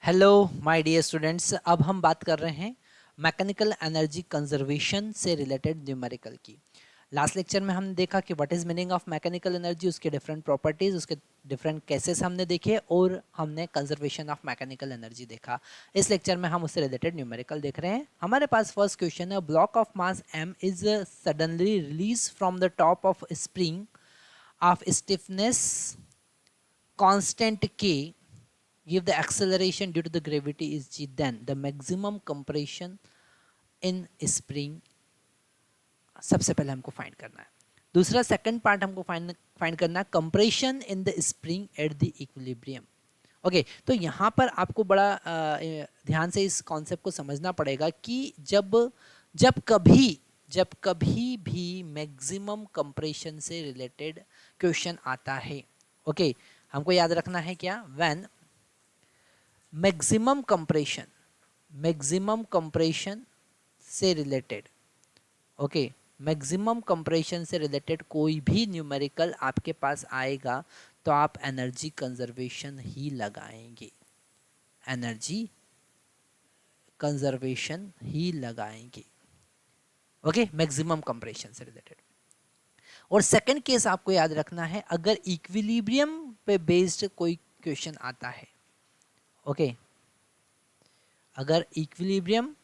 Hello my dear students, अब हम बात कर रहे हैं मैकेनिकल एनर्जी कंजर्वेशन से रिलेटेड न्यूमेरिकल की। लास्ट लेक्चर में हमने देखा कि what is meaning of mechanical energy, उसके डिफरेंट प्रॉपर्टीज, उसके डिफरेंट केसेस हमने देखे और हमने कंजर्वेशन ऑफ मैकेनिकल एनर्जी देखा। इस लेक्चर में हम उससे रिलेटेड न्यूमेरिकल देख रहे हैं। हमारे पास फर्स्ट क्वेश्चन है, block of mass m is suddenly release from the top of spring of stiffness constant k, give the acceleration due to the gravity is g, then the maximum compression in spring सबसे पहले हमको find करना है। दूसरा second part हमको find करना है compression in the spring at the equilibrium. Okay, तो यहाँ पर आपको बड़ा ध्यान से इस कॉन्सेप्ट को समझना पड़ेगा कि जब जब कभी भी मैक्सिमम कंप्रेशन से रिलेटेड क्वेश्चन आता है, ओके, हमको याद रखना है क्या, व्हेन मैक्सिमम कंप्रेशन से रिलेटेड, ओके, मैक्सिमम कंप्रेशन से रिलेटेड कोई भी न्यूमेरिकल आपके पास आएगा तो आप एनर्जी कंजर्वेशन ही लगाएंगे, एनर्जी कंजर्वेशन ही लगाएंगे। ओके, मैक्सिमम कंप्रेशन से रिलेटेड। और सेकंड केस आपको याद रखना है, अगर इक्विलिब्रियम पे बेस्ड कोई क्वेश्चन आता है, ओके, अगर इक्विलिब्रियम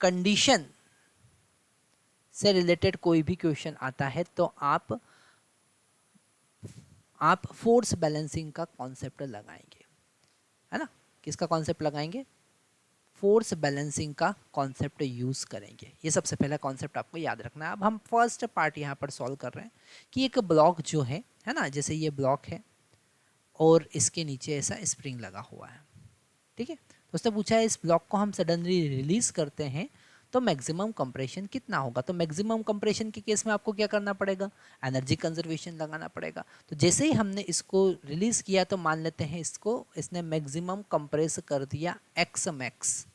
कंडीशन से रिलेटेड कोई भी क्वेश्चन आता है तो आप फोर्स बैलेंसिंग का कॉन्सेप्ट लगाएंगे, है ना। किसका कॉन्सेप्ट लगाएंगे? फोर्स बैलेंसिंग का कॉन्सेप्ट यूज करेंगे। ये सबसे पहला कॉन्सेप्ट आपको याद रखना है। अब हम फर्स्ट पार्ट यहाँ पर सॉल्व कर रहे हैं कि एक ब्लॉक जो है ना, जैसे ये ब्लॉक है और इसके नीचे ऐसा स्प्रिंग लगा हुआ है, ठीक है। तो उसने पूछा है इस ब्लॉक को हम सडनली रिलीज करते हैं तो मैक्सिमम कंप्रेशन कितना होगा। तो मैक्सिमम कंप्रेशन के केस में आपको क्या करना पड़ेगा, एनर्जी कंजर्वेशन लगाना पड़ेगा। तो जैसे ही हमने इसको रिलीज किया तो मान लेते हैं इसने मैक्सिमम कंप्रेस कर दिया x max,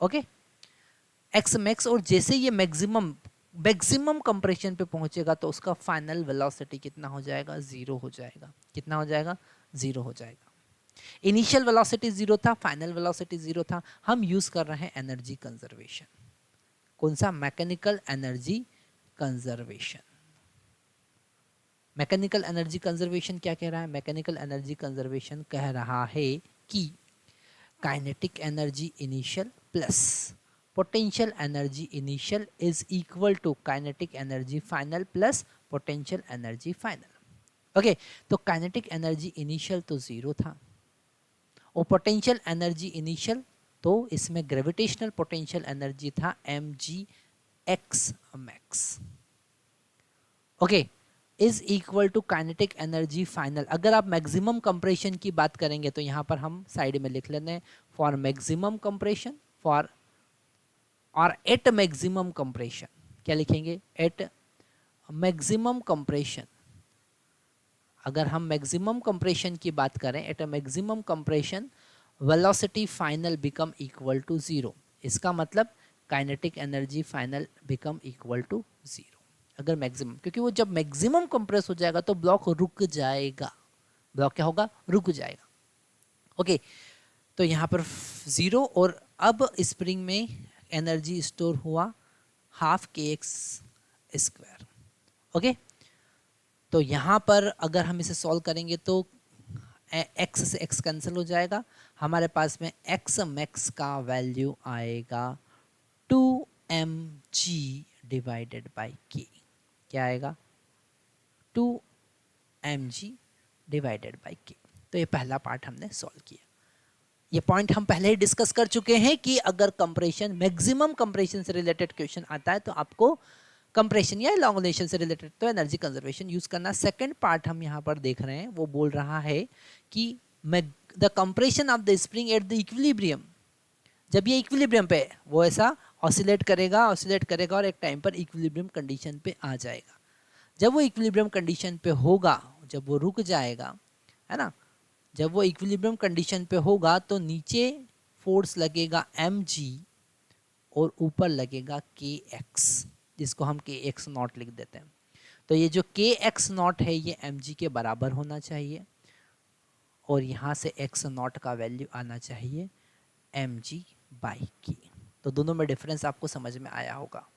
okay, x max. और जैसे ये मैक्सिमम कंप्रेशन पे पहुंचेगा तो उसका फाइनल वेलोसिटी कितना हो जाएगा, जीरो हो जाएगा। कितना हो जाएगा, जीरो हो जाएगा। इनिशियल वेलोसिटी जीरो था, फाइनल वेलोसिटी जीरो था। हम यूज कर रहे हैं एनर्जी कंजर्वेशन। कौन सा? Mechanical energy conservation. Mechanical energy conservation क्या कह रहा है? मैकेनिकल एनर्जी कंजर्वेशन कह रहा है कि kinetic energy initial plus potential energy initial is equal to kinetic energy final plus potential energy final. Okay, तो काइनेटिक एनर्जी इनिशियल तो जीरो था और पोटेंशियल एनर्जी इनिशियल, तो इसमें ग्रेविटेशनल पोटेंशियल एनर्जी था mg x max, okay, is equal to kinetic energy final. अगर आप maximum compression की बात करेंगे तो यहां पर हम साइड में लिख लेते हैं फॉर मैक्सिमम कंप्रेशन, फॉर और एट मैक्सिमम कंप्रेशन। क्या लिखेंगे? At maximum compression. अगर हम मैक्सिमम कंप्रेशन की बात करें, at a maximum compression velocity final become equal to zero. इसका मतलब kinetic energy final become equal to zero अगर मैक्सिमम, क्योंकि वो जब मैक्सिमम कंप्रेस हो जाएगा तो ब्लॉक रुक जाएगा। ब्लॉक क्या होगा? रुक जाएगा। ओके, तो यहाँ पर जीरो, और अब स्प्रिंग में एनर्जी स्टोर हुआ हाफ के एक्स स्क्वायर। ओके, तो यहाँ पर अगर हम इसे सॉल्व करेंगे तो x से x कैंसिल हो जाएगा, हमारे पास में x मैक्स का वैल्यू आएगा 2mg डिवाइडेड बाई k। क्या आएगा? 2mg divided by k। तो ये पहला पार्ट हमने सॉल्व किया। ये पॉइंट हम पहले ही डिस्कस कर चुके हैं कि अगर कंप्रेशन, मैक्सिमम कंप्रेशन से रिलेटेड क्वेश्चन आता है तो आपको कंप्रेशन या इलॉन्गेशन से रिलेटेड तो एनर्जी कंजर्वेशन यूज करना। सेकंड पार्ट हम यहाँ पर देख रहे हैं, वो बोल रहा है कि the compression of the spring at the equilibrium, जब ये इक्विलिब्रियम पे वो ऐसा ऑसिलेट करेगा और एक टाइम पर इक्विलिब्रियम कंडीशन पे आ जाएगा। जब वो इक्विलिब्रियम कंडीशन पे होगा, जब वो रुक जाएगा, है ना, जब वो इक्विलिब्रियम कंडीशन पे होगा तो नीचे फोर्स लगेगा mg और ऊपर लगेगा kx, जिसको हम kx नॉट लिख देते हैं। तो ये जो kx नॉट है ये mg के बराबर होना चाहिए और यहाँ से x नॉट का वैल्यू आना चाहिए mg/k। तो दोनों में डिफरेंस आपको समझ में आया होगा।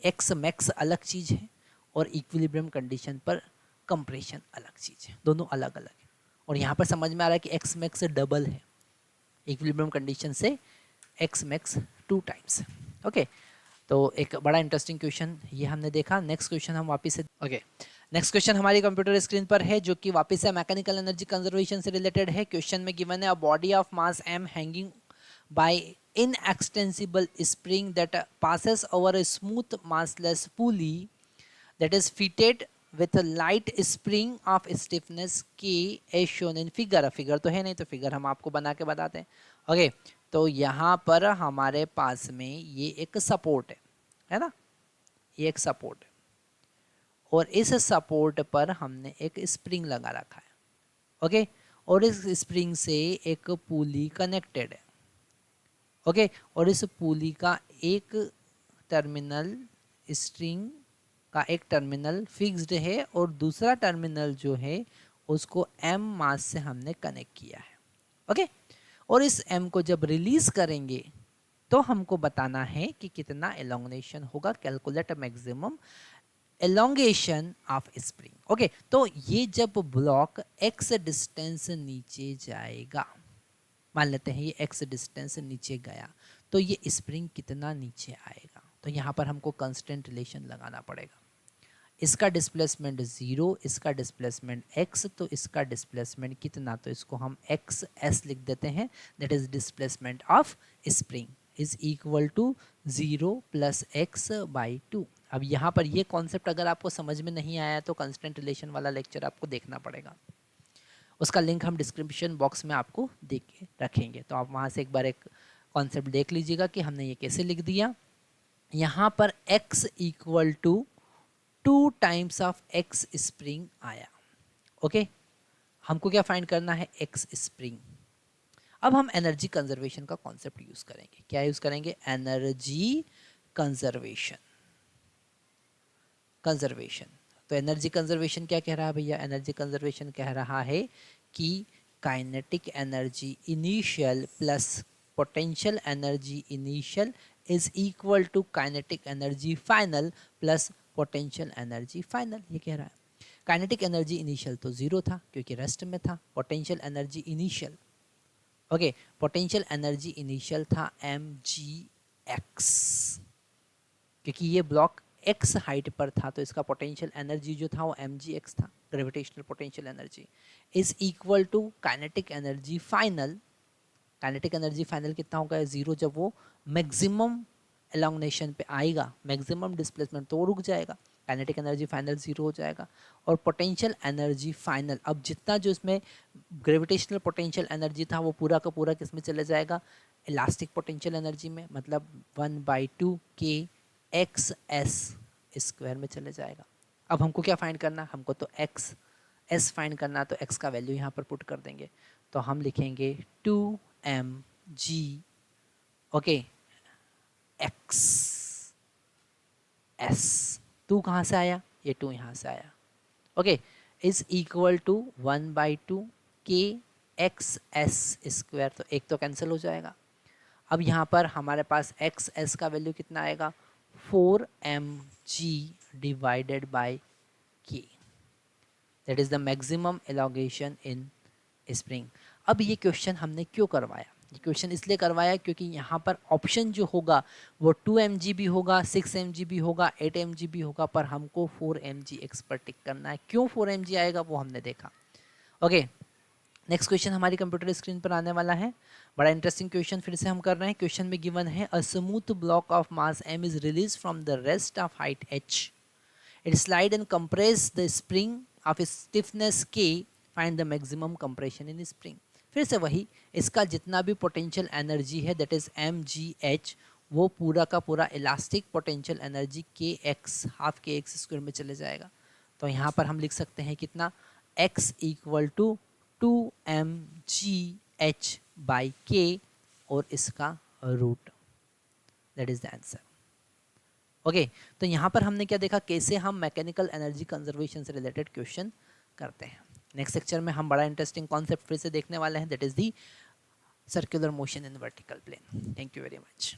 x मैक्स अलग चीज़ है और इक्विलिब्रियम कंडीशन पर कंप्रेशन अलग चीज़ है, दोनों अलग अलग है। और यहाँ पर समझ में आ रहा है कि x मैक्स डबल है, इक्विलिब्रियम कंडीशन से x मैक्स 2 टाइम्स। ओके, तो एक बड़ा इंटरेस्टिंग क्वेश्चन ये हमने देखा। नेक्स्ट क्वेश्चन हम वापस से नेक्स्ट क्वेश्चन हमारी कंप्यूटर स्क्रीन पर है, जो कि वापस से मैकेनिकल एनर्जी कंजर्वेशन से रिलेटेड है। क्वेश्चन में गिवन है a body of mass m hanging by inextensible spring that passes over a smooth massless pulley that is fitted with a light spring of stiffness k as shown in figure। Figure तो है नहीं, तो figure हम आपको बना के बताते हैं। ओके, तो यहाँ पर हमारे पास में ये एक सपोर्ट है ना, ये एक सपोर्ट है और इस सपोर्ट पर हमने एक स्प्रिंग लगा रखा है। ओके, और इस स्प्रिंग से एक पुली कनेक्टेड है। ओके, और इस पुली का एक टर्मिनल, स्ट्रिंग का एक टर्मिनल फिक्स्ड है और दूसरा टर्मिनल जो है उसको m मास से हमने कनेक्ट किया है। ओके, और इस m को जब रिलीज करेंगे तो हमको बताना है कि कितना एलोंगेशन होगा। Calculate maximum elongation of spring. Okay, तो ये जब ब्लॉक x डिस्टेंस नीचे जाएगा, मान लेते हैं ये x डिस्टेंस नीचे गया, तो ये स्प्रिंग कितना नीचे आएगा। तो यहाँ पर हमको कांस्टेंट रिलेशन लगाना पड़ेगा। इसका डिस्प्लेसमेंट 0, इसका डिस्प्लेसमेंट x, तो इसका डिस्प्लेसमेंट कितना, तो इसको हम xs लिख देते हैं। That is displacement of spring is equal to 0 + x/2। अब यहाँ पर ये कॉन्सेप्ट अगर आपको समझ में नहीं आया तो कांस्टेंट रिलेशन वाला लेक्चर आपको देखना पड़ेगा, उसका लिंक हम डिस्क्रिप्शन बॉक्स में आपको दे के रखेंगे। तो आप वहाँ से एक बार एक कॉन्सेप्ट देख लीजिएगा कि हमने ये कैसे लिख दिया। यहाँ पर x equal to 2 times of x spring आया। ओके, हमको क्या फाइंड करना है, x स्प्रिंग। अब हम एनर्जी कंजर्वेशन का कॉन्सेप्ट यूज करेंगे। क्या यूज करेंगे, एनर्जी कंजर्वेशन। तो एनर्जी कंजर्वेशन क्या कह रहा है भैया, एनर्जी कंजर्वेशन कह रहा है कि kinetic energy initial plus potential energy initial is equal to kinetic energy final plus potential energy final. ये कह रहा है काइनेटिक एनर्जी इनिशियल तो 0 था क्योंकि रेस्ट में था। Potential energy initial, okay, potential energy initial था mgx, क्योंकि ये ब्लॉक x हाइट पर था तो इसका पोटेंशियल एनर्जी जो था वो mgx था, gravitational potential energy is equal to kinetic energy final. Kinetic energy final कितना होगा, 0, जब वो मैक्सिमम एलोंगेशन पे आएगा, मैक्सिमम डिस्प्लेसमेंट तो वो रुक जाएगा, काइनेटिक एनर्जी फाइनल 0 हो जाएगा। और पोटेंशियल एनर्जी फाइनल, अब जितना जो इसमें ग्रेविटेशनल पोटेंशियल एनर्जी था वो पूरा का पूरा किस में चले जाएगा, इलास्टिक पोटेंशियल एनर्जी में, मतलब 1/2 k x(s)² में चले जाएगा। अब हमको क्या फाइंड करना, हमको तो x s फाइंड करना, तो x का वैल्यू यहाँ पर पुट कर देंगे। तो हम लिखेंगे 2mg, ओके, x s। 2 कहाँ से आया, ये 2 यहाँ से आया, okay, is equal to 1/2 k x(s)²। तो एक तो कैंसिल हो जाएगा। अब यहाँ पर हमारे पास एक्स एस का वैल्यू कितना आएगा, 4mg divided by k, that is the maximum elongation in spring. अब ये क्वेश्चन हमने क्यों करवाया, ये क्वेश्चन इसलिए करवाया क्योंकि यहाँ पर ऑप्शन जो होगा वो 2mg भी होगा, 6mg भी होगा, 8mg भी होगा, पर हमको 4mg एक्स पर टिक करना है। क्यों 4mg आएगा वो हमने देखा। ओके, नेक्स्ट क्वेश्चन हमारी कंप्यूटर स्क्रीन पर आने वाला है। बड़ा इंटरेस्टिंग क्वेश्चन फिर से हम कर रहे हैं। क्वेश्चन में गिवन है a smooth block of mass m is release from the rest of height h, it slide and compress the spring of stiffness k, find the maximum compression in spring. फिर से वही, इसका जितना भी potential energy है that is mgh, वो पूरा का पूरा elastic potential energy kx, half kx² में चले जाएगा। तो यहाँ पर हम लिख सकते हैं कितना, x इक्वल टू 2mgh/k और इसका root, that is the answer. Okay, तो यहाँ पर हमने क्या देखा, कैसे हम मैकेनिकल एनर्जी कंजर्वेशन से रिलेटेड क्वेश्चन करते हैं। नेक्स्ट लेक्चर में हम बड़ा इंटरेस्टिंग कॉन्सेप्ट फिर से देखने वाले हैं, that is the circular motion in vertical plane. Thank you very much.